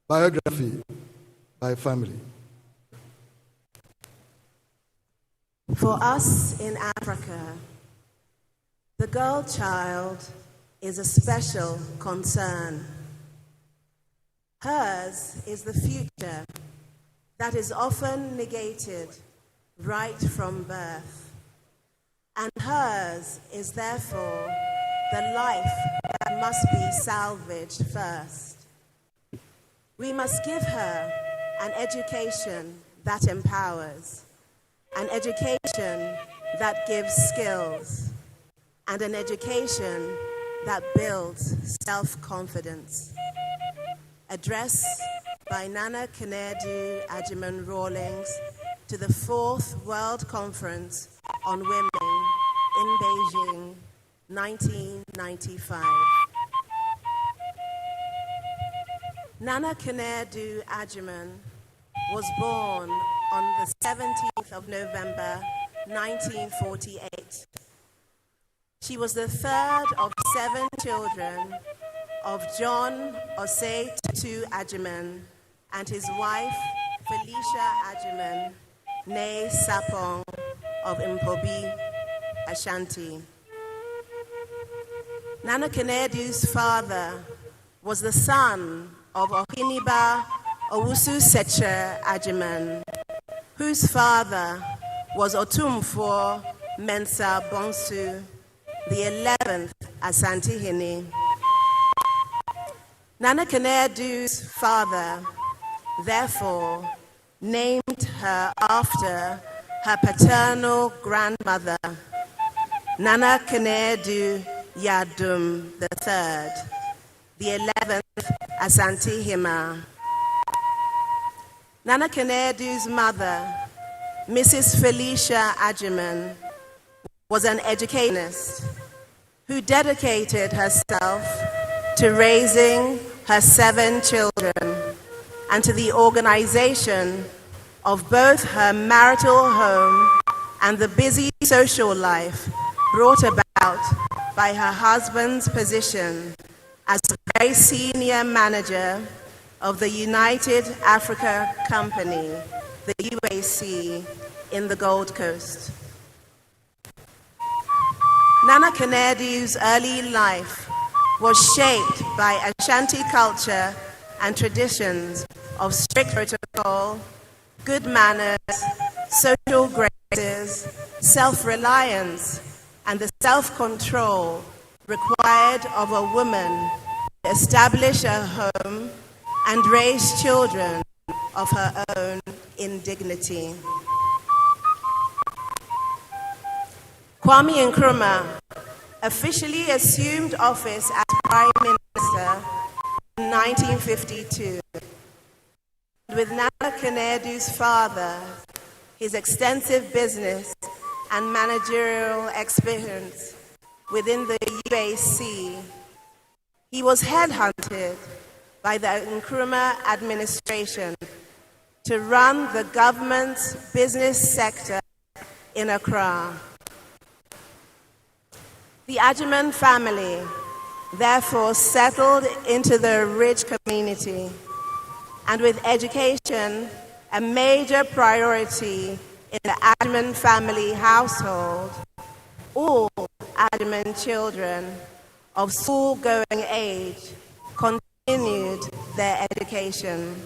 Biography by family. For us in Africa, the girl child is a special concern. Hers is the future that is often negated right from birth. And hers is therefore the life that must be salvaged first. We must give her an education that empowers, an education that gives skills, and an education that builds self-confidence. Address by Nana Konadu Agyeman-Rawlings to the 4th World Conference on Women in Beijing, 1995. Nana Konadu Agyeman was born on the 17th of November, 1948. She was the third of 7 children of John Osei Tutu Agyeman and his wife, Felicia Agyeman, née Sapong of Mpobi, Ashanti. Nana Konadu's father was the son of Ohiniba Owusu Seche Agyeman, whose father was Otumfuo Mensa Bonsu, the 11th Asantehene. Nana Konadu's father, therefore, named her after her paternal grandmother, Nana Konadu Yadum III, the 11th Asantehene. Nana Konadu's mother, Mrs. Felicia Agyeman, was an educationist who dedicated herself to raising her 7 children and to the organization of both her marital home and the busy social life brought about by her husband's position as a very senior manager of the United Africa Company, the UAC, in the Gold Coast. Nana Konadu's early life was shaped by Ashanti culture and traditions of strict protocol, good manners, social graces, self-reliance, and the self-control required of a woman to establish a home and raise children of her own in dignity. Kwame Nkrumah officially assumed office as Prime Minister in 1952. With Nana Konadu's father, his extensive business and managerial experience within the UAC, he was headhunted by the Nkrumah administration to run the government's business sector in Accra. The Agyeman family therefore settled into the rich community, and with education a major priority in the Agyeman family household, all Agyeman children of school-going age continued their education.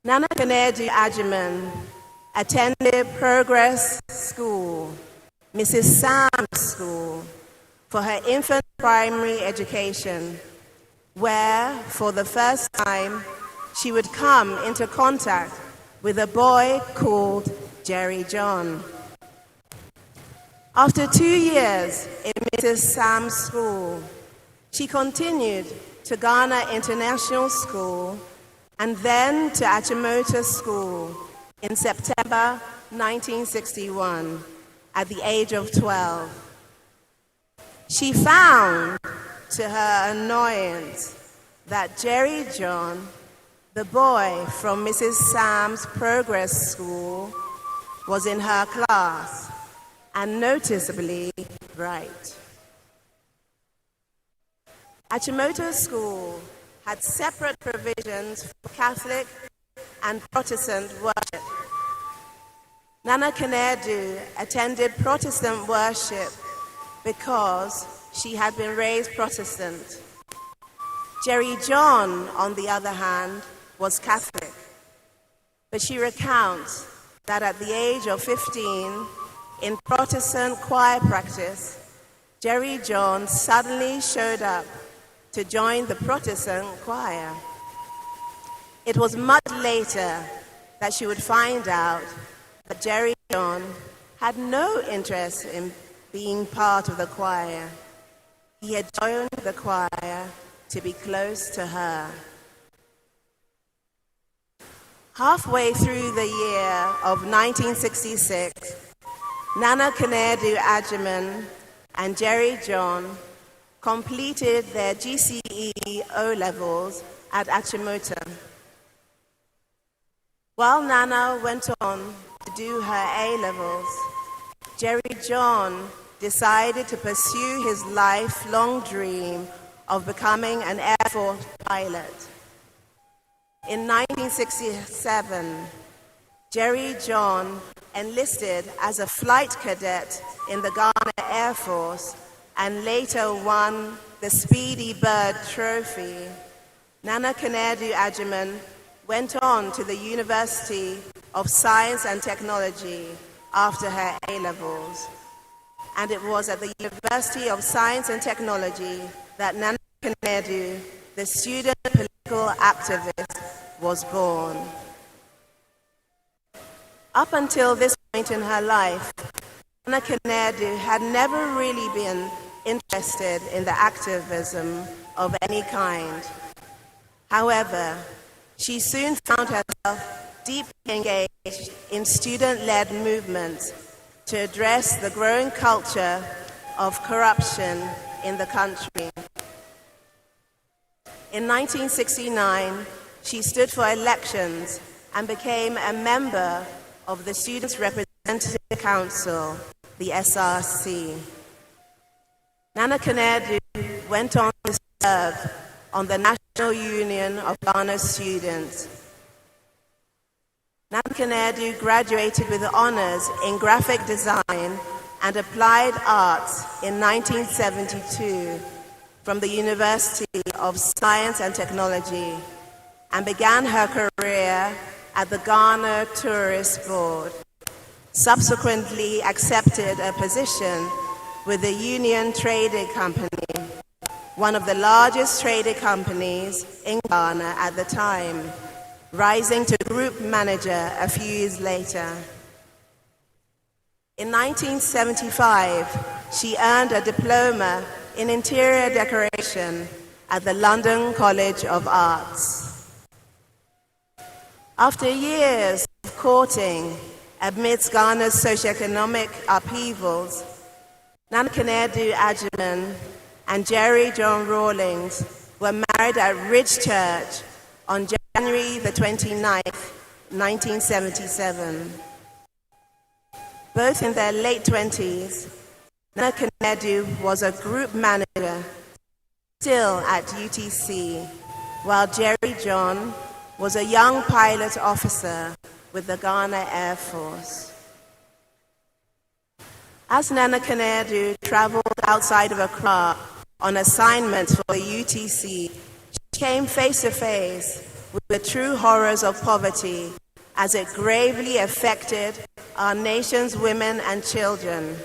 Nana Konadu Agyeman attended Progress School, Mrs. Sam's School, for her infant primary education, where, for the first time, she would come into contact with a boy called Jerry John. After 2 years in Mrs. Sam's School, she continued to Ghana International School and then to Achimota School in September 1961 at the age of 12. She found, to her annoyance, that Jerry John, the boy from Mrs. Sam's Progress School, was in her class and noticeably bright. Achimota School had separate provisions for Catholic and Protestant worship. Nana Konadu attended Protestant worship because she had been raised Protestant. Jerry John, on the other hand, was Catholic, but she recounts that at the age of 15, in Protestant choir practice, Jerry John suddenly showed up to join the Protestant choir. It was much later that she would find out that Jerry John had no interest in being part of the choir. He had joined the choir to be close to her. Halfway through the year of 1966, Nana Konadu Agyeman and Jerry John completed their GCE O-levels at Achimota. While Nana went on to do her A-levels, Jerry John decided to pursue his lifelong dream of becoming an Air Force pilot. In 1967, Jerry John enlisted as a flight cadet in the Ghana Air Force and later won the Speedy Bird Trophy. Nana Konadu Agyeman went on to the University of Science and Technology after her A-levels. And it was at the University of Science and Technology that Nana Konadu, the student political activist, was born. Up until this point in her life, Nana Konadu had never really been interested in the activism of any kind. However, she soon found herself deeply engaged in student-led movements to address the growing culture of corruption in the country. In 1969, she stood for elections and became a member of the Students' Representative Council, the SRC. Nana Konadu went on to serve on the National Union of Ghana Students. Nana Konadu graduated with honors in graphic design and applied arts in 1972 from the University of Science and Technology and began her career at the Ghana Tourist Board. Subsequently accepted a position with the Union Trading Company, one of the largest trading companies in Ghana at the time, rising to group manager a few years later. In 1975, she earned a diploma in interior decoration at the London College of Arts. After years of courting amidst Ghana's socioeconomic upheavals, Nana Konadu Agyeman and Jerry John Rawlings were married at Ridge Church on January the 29th, 1977. Both in their late 20s, Nana Konadu was a group manager still at UTC, while Jerry John was a young pilot officer with the Ghana Air Force. As Nana Konadu traveled outside of Accra on assignment for the UTC, she came face to face with the true horrors of poverty as it gravely affected our nation's women and children.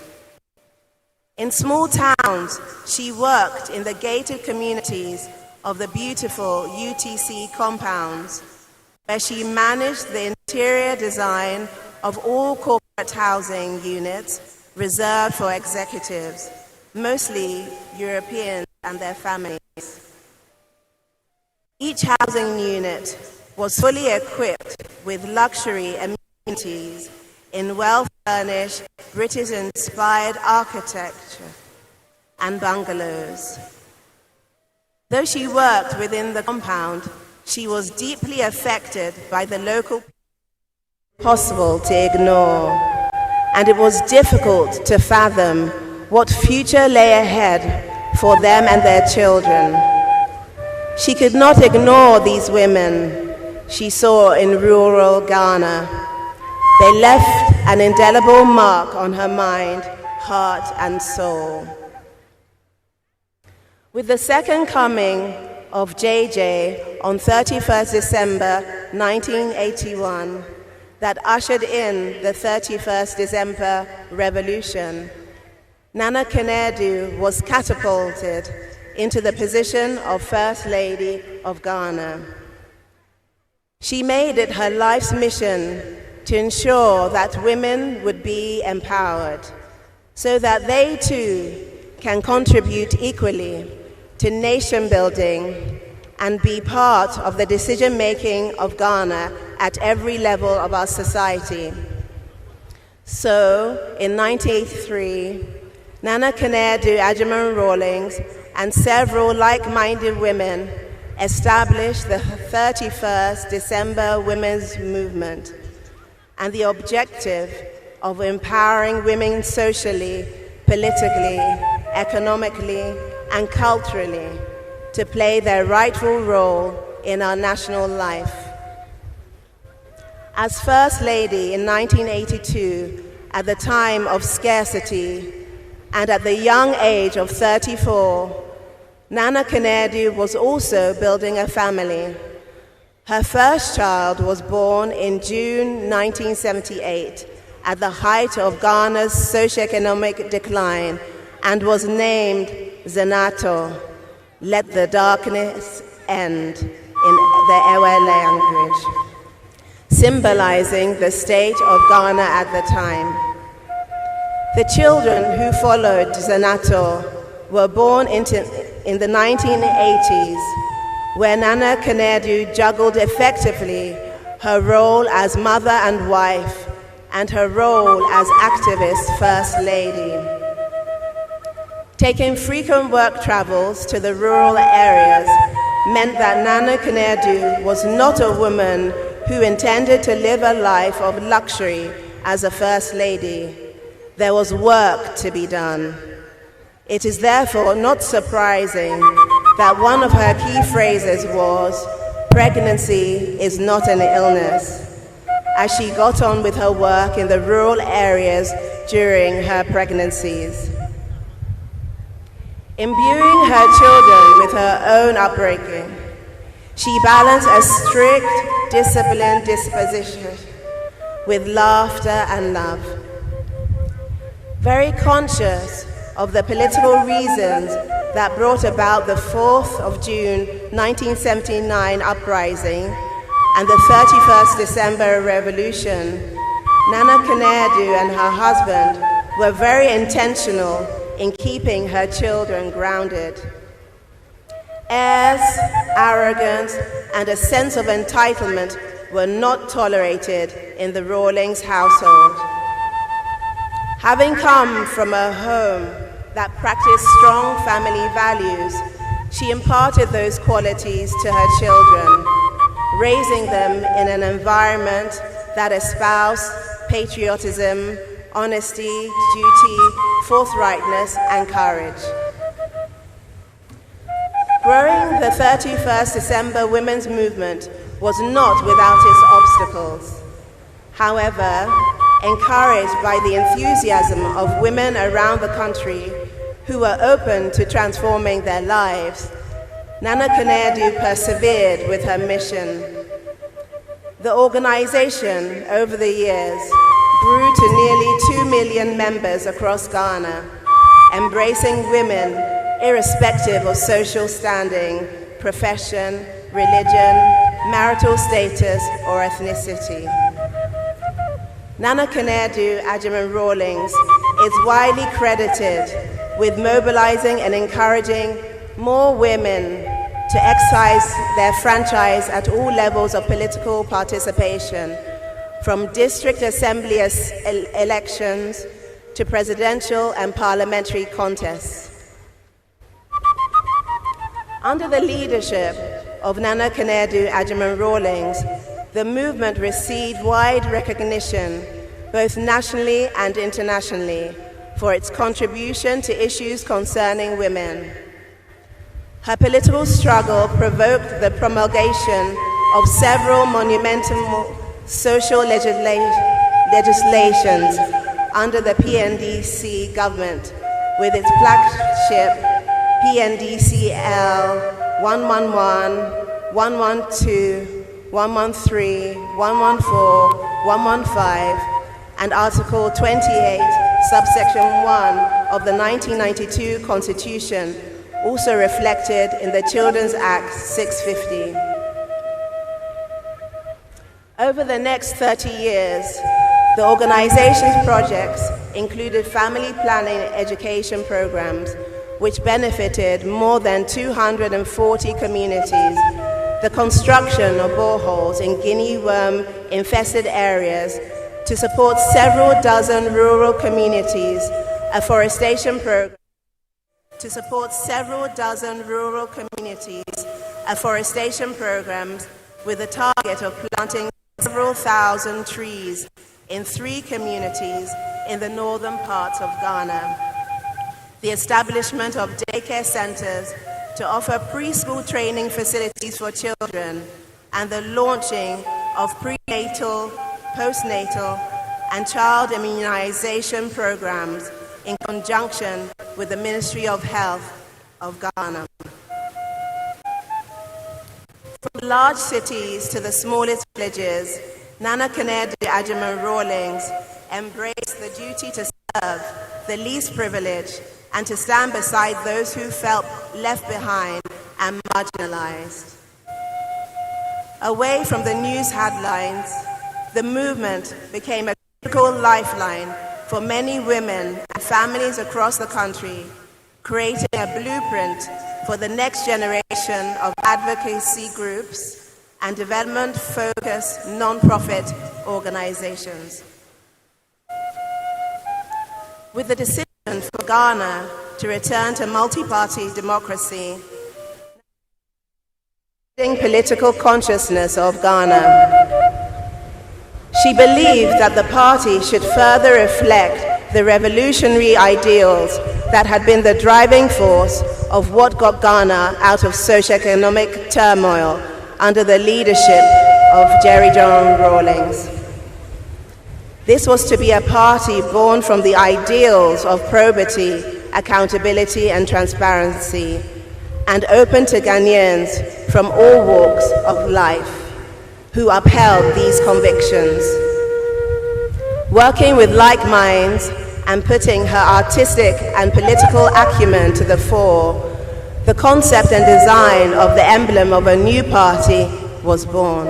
In small towns, she worked in the gated communities of the beautiful UTC compounds, where she managed the interior design of all corporate housing units reserved for executives, mostly Europeans and their families. Each housing unit was fully equipped with luxury amenities in well-furnished, British-inspired architecture and bungalows. Though she worked within the compound, she was deeply affected by the local possible to ignore, and it was difficult to fathom what future lay ahead for them and their children. She could not ignore these women she saw in rural Ghana. They left an indelible mark on her mind, heart, and soul. With the second coming of JJ on 31st December 1981, that ushered in the 31st December Revolution, Nana Konadu was catapulted into the position of First Lady of Ghana. She made it her life's mission to ensure that women would be empowered so that they too can contribute equally to nation building and be part of the decision-making of Ghana at every level of our society. So, in 1983, Nana Konadu Agyeman-Rawlings and several like-minded women established the 31st December Women's Movement, and the objective of empowering women socially, politically, economically, and culturally to play their rightful role in our national life. As First Lady in 1982, at the time of scarcity, and at the young age of 34, Nana Konadu was also building a family. Her first child was born in June 1978 at the height of Ghana's socioeconomic decline and was named Zenato, let the darkness end, in the Ewe language, symbolizing the state of Ghana at the time. The children who followed Zenato were born in the 1980s, where Nana Konadu juggled effectively her role as mother and wife and her role as activist First Lady. Taking frequent work travels to the rural areas meant that Nana Konadu was not a woman who intended to live a life of luxury as a First Lady. There was work to be done. It is therefore not surprising that one of her key phrases was, "Pregnancy is not an illness," as she got on with her work in the rural areas during her pregnancies. Imbuing her children with her own upbringing, she balanced a strict, disciplined disposition with laughter and love. Very conscious of the political reasons that brought about the 4th of June 1979 uprising and the 31st December Revolution, Nana Konadu and her husband were very intentional in keeping her children grounded. Airs, arrogance, and a sense of entitlement were not tolerated in the Rawlings household. Having come from a home that practiced strong family values, she imparted those qualities to her children, raising them in an environment that espoused patriotism, honesty, duty, forthrightness, and courage. Growing the 31st December Women's Movement was not without its obstacles. However, encouraged by the enthusiasm of women around the country who were open to transforming their lives, Nana Konadu persevered with her mission. The organization, over the years, grew to nearly 2 million members across Ghana, embracing women irrespective of social standing, profession, religion, marital status, or ethnicity. Nana Konadu Agyeman-Rawlings is widely credited with mobilizing and encouraging more women to exercise their franchise at all levels of political participation, from district assembly elections to presidential and parliamentary contests. Under the leadership of Nana Konadu Agyeman-Rawlings, the movement received wide recognition, both nationally and internationally, for its contribution to issues concerning women. Her political struggle provoked the promulgation of several monumental social legislations under the PNDC government, with its flagship PNDCL 111, 112, 113, 114, 115, and Article 28, subsection 1 of the 1992 Constitution, also reflected in the Children's Act 650. Over the next 30 years, the organization's projects included family planning education programs, which benefited more than 240 communities, the construction of boreholes in guinea worm-infested areas to support several dozen rural communities, afforestation programs with the target of planting several thousand trees in 3 communities in the northern parts of Ghana. The establishment of daycare centers to offer preschool training facilities for children, and the launching of prenatal, postnatal, and child immunization programs in conjunction with the Ministry of Health of Ghana. From large cities to the smallest villages, Nana Konadu Agyeman-Rawlings embraced the duty to serve the least privileged and to stand beside those who felt left behind and marginalized. Away from the news headlines, the movement became a critical lifeline for many women and families across the country, creating a blueprint for the next generation of advocacy groups and development-focused non-profit organizations. With the decision for Ghana to return to multi-party democracy, political consciousness of Ghana, she believed that the party should further reflect the revolutionary ideals that had been the driving force of what got Ghana out of socioeconomic turmoil under the leadership of Rawlings. This was to be a party born from the ideals of probity, accountability, and transparency, and open to Ghanaians from all walks of life who upheld these convictions. Working with like minds and putting her artistic and political acumen to the fore, the concept and design of the emblem of a new party was born.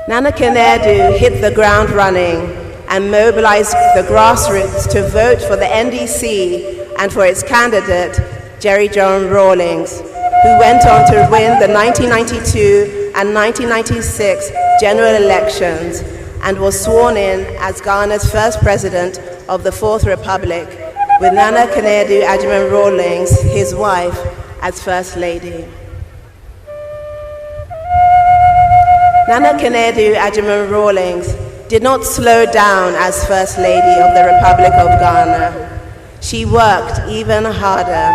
Nana Konadu hit the ground running and mobilized the grassroots to vote for the NDC and for its candidate, Rawlings, who went on to win the 1992 and 1996 general elections and was sworn in as Ghana's first president of the Fourth Republic, with Nana Konadu Agyeman-Rawlings, his wife, as First Lady. Nana Konadu Agyeman-Rawlings did not slow down as First Lady of the Republic of Ghana. She worked even harder.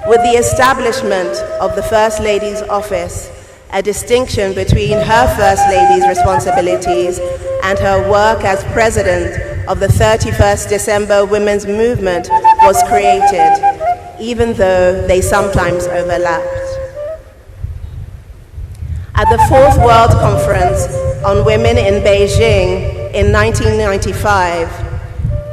With the establishment of the First Lady's office, a distinction between her First Lady's responsibilities and her work as President of the 31st December Women's Movement was created, even though they sometimes overlapped. At the Fourth World Conference on Women in Beijing in 1995,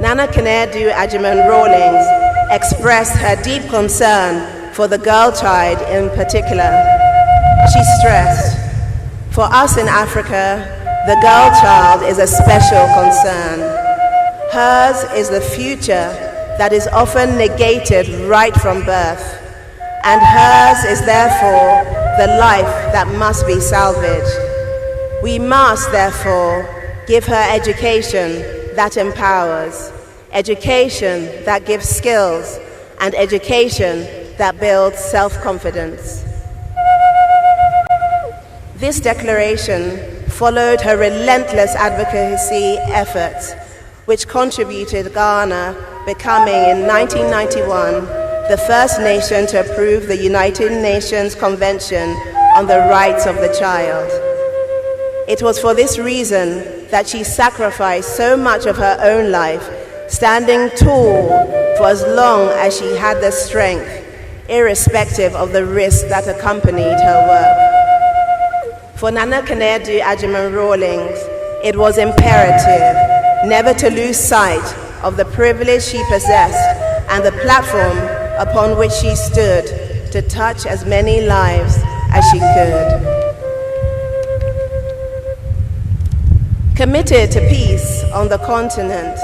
Nana Konadu Agyeman-Rawlings expressed her deep concern for the girl child in particular. She stressed, "For us in Africa, the girl child is a special concern. Hers is the future that is often negated right from birth, and hers is therefore the life that must be salvaged. We must therefore give her education that empowers, education that gives skills, and education that builds self-confidence." This declaration followed her relentless advocacy efforts, which contributed Ghana becoming in 1991 the first nation to approve the United Nations Convention on the Rights of the Child. It was for this reason that she sacrificed so much of her own life, standing tall for as long as she had the strength, irrespective of the risks that accompanied her work. For Nana Konadu Agyeman-Rawlings, it was imperative never to lose sight of the privilege she possessed and the platform upon which she stood to touch as many lives as she could. Committed to peace on the continent,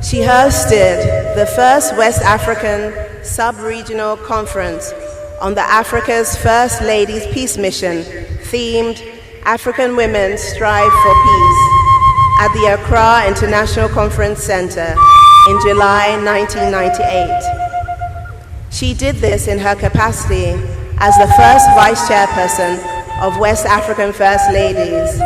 she hosted the first West African sub-regional conference on the Africa's First Ladies Peace Mission, themed African Women Strive for Peace, at the Accra International Conference Center in July 1998. She did this in her capacity as the first vice chairperson of West African First Ladies.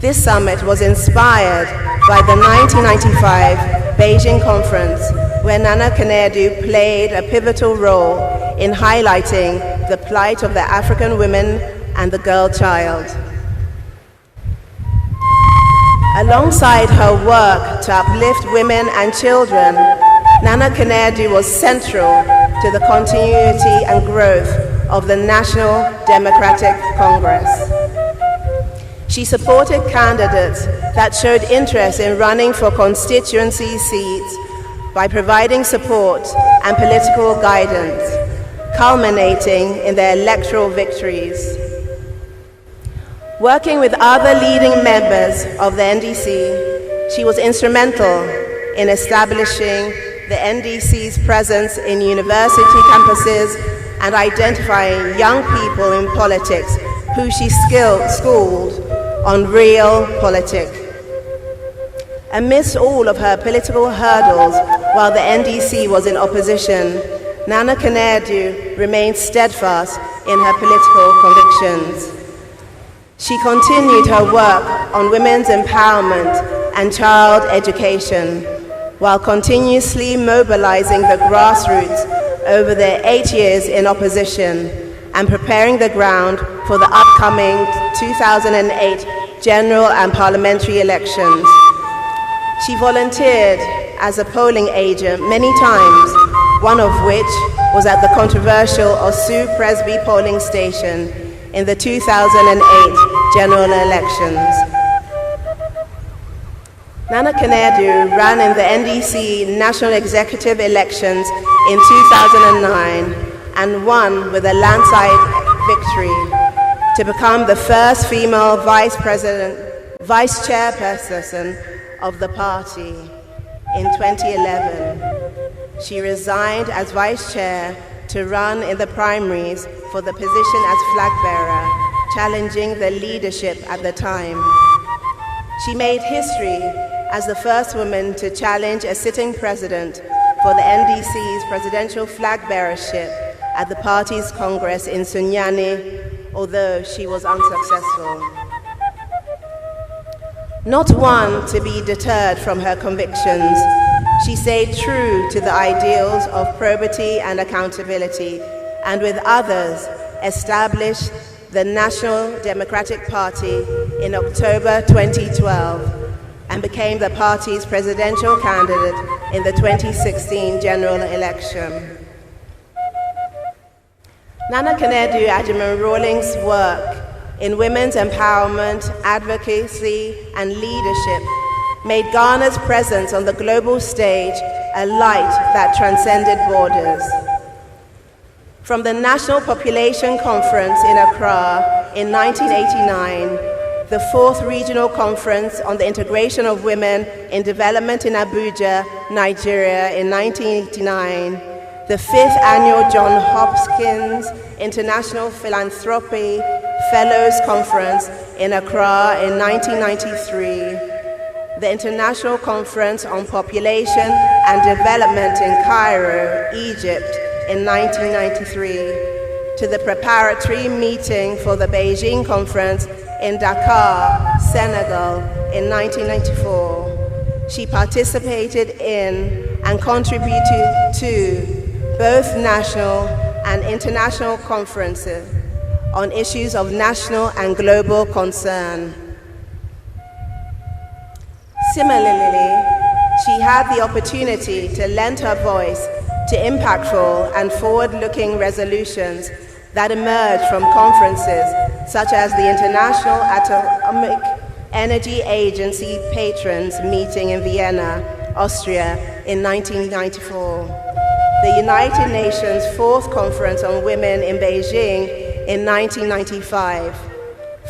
This summit was inspired by the 1995 Beijing conference, where Nana Konadu played a pivotal role in highlighting the plight of the African women and the girl child. Alongside her work to uplift women and children, Nana Konadu was central to the continuity and growth of the National Democratic Congress. She supported candidates that showed interest in running for constituency seats by providing support and political guidance, culminating in their electoral victories. Working with other leading members of the NDC, she was instrumental in establishing the NDC's presence in university campuses and identifying young people in politics who she schooled on real politics. Amidst all of her political hurdles while the NDC was in opposition, Nana Konadu remained steadfast in her political convictions. She continued her work on women's empowerment and child education, while continuously mobilizing the grassroots over their 8 years in opposition and preparing the ground for the upcoming 2008 general and parliamentary elections. She volunteered as a polling agent many times, one of which was at the controversial Osu Presby polling station in the 2008 general elections. Nana Konadu ran in the NDC national executive elections in 2009 and won with a landslide victory to become the first female vice chairperson of the party in 2011. She resigned as vice chair to run in the primaries for the position as flag bearer, challenging the leadership at the time. She made history as the first woman to challenge a sitting president for the NDC's presidential flag bearership at the party's congress in Sunyani, although she was unsuccessful. Not one to be deterred from her convictions, she stayed true to the ideals of probity and accountability, and with others established the National Democratic Party in October 2012 and became the party's presidential candidate in the 2016 general election. Nana Konadu Agyeman-Rawlings' work in women's empowerment, advocacy, and leadership made Ghana's presence on the global stage a light that transcended borders. From the National Population Conference in Accra in 1989, the 4th Regional Conference on the Integration of Women in Development in Abuja, Nigeria in 1989, the 5th Annual John Hopkins International Philanthropy Fellows Conference in Accra in 1993, the International Conference on Population and Development in Cairo, Egypt in 1993, to the preparatory meeting for the Beijing Conference in Dakar, Senegal in 1994. She participated in and contributed to both national and international conferences on issues of national and global concern. Similarly, she had the opportunity to lend her voice to impactful and forward-looking resolutions that emerged from conferences such as the International Atomic Energy Agency Patrons Meeting in Vienna, Austria in 1994, the United Nations Fourth Conference on Women in Beijing in 1995,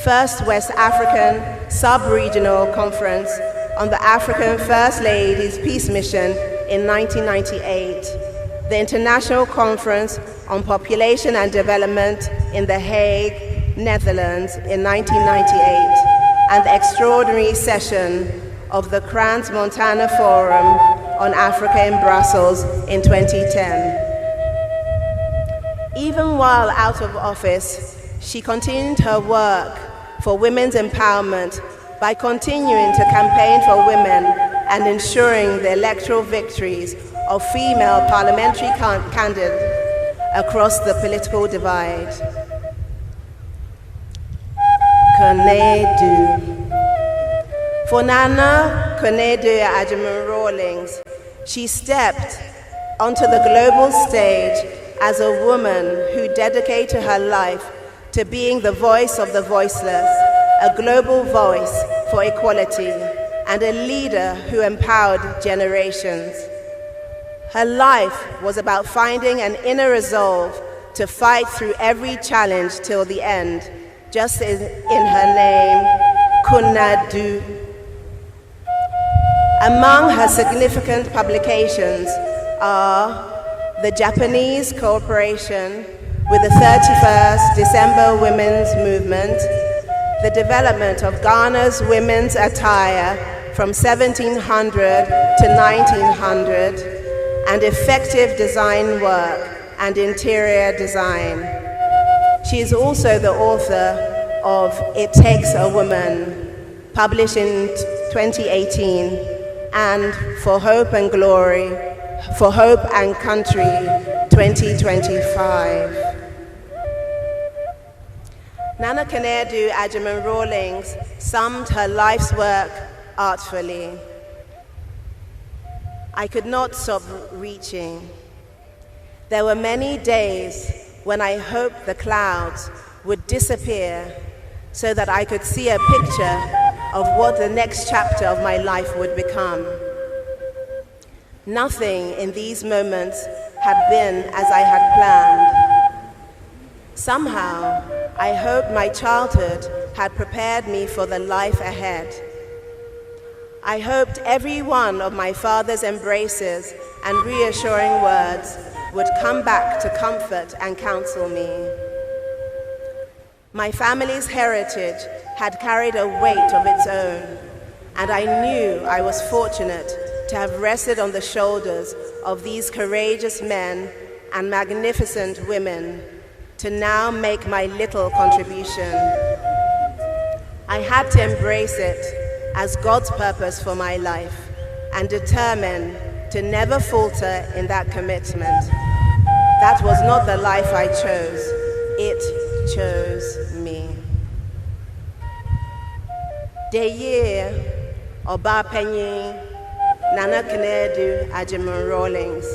First West African Sub-Regional Conference on the African First Ladies Peace Mission in 1998, the International Conference on Population and Development in The Hague, Netherlands in 1998, and the extraordinary session of the Crans-Montana Forum on Africa in Brussels in 2010. Even while out of office, she continued her work for women's empowerment by continuing to campaign for women and ensuring the electoral victories of female parliamentary candidates across the political divide. Konadu. For Nana Konadu Agyeman-Rawlings, she stepped onto the global stage as a woman who dedicated her life to being the voice of the voiceless, a global voice for equality, and a leader who empowered generations. Her life was about finding an inner resolve to fight through every challenge till the end, just as in her name, Konadu. Among her significant publications are the Japanese cooperation with the 31st December Women's Movement, the development of Ghana's women's attire from 1700 to 1900, and effective design work and interior design. She is also the author of It Takes a Woman, published in 2018, and For Hope and Glory, For Hope and Country, 2025. Nana Konadu Agyeman-Rawlings summed her life's work artfully. I could not stop reaching. There were many days when I hoped the clouds would disappear so that I could see a picture of what the next chapter of my life would become. Nothing in these moments had been as I had planned. Somehow, I hoped my childhood had prepared me for the life ahead. I hoped every one of my father's embraces and reassuring words would come back to comfort and counsel me. My family's heritage had carried a weight of its own, and I knew I was fortunate to have rested on the shoulders of these courageous men and magnificent women to now make my little contribution. I had to embrace it as God's purpose for my life and determine to never falter in that commitment. That was not the life I chose, it chose me. Deye Oba Penyi Nana Konadu Agyeman-Rawlings.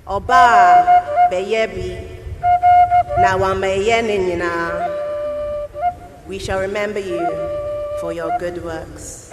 Oba Beyebi Na Wameye Ninyina. We shall remember you for your good works.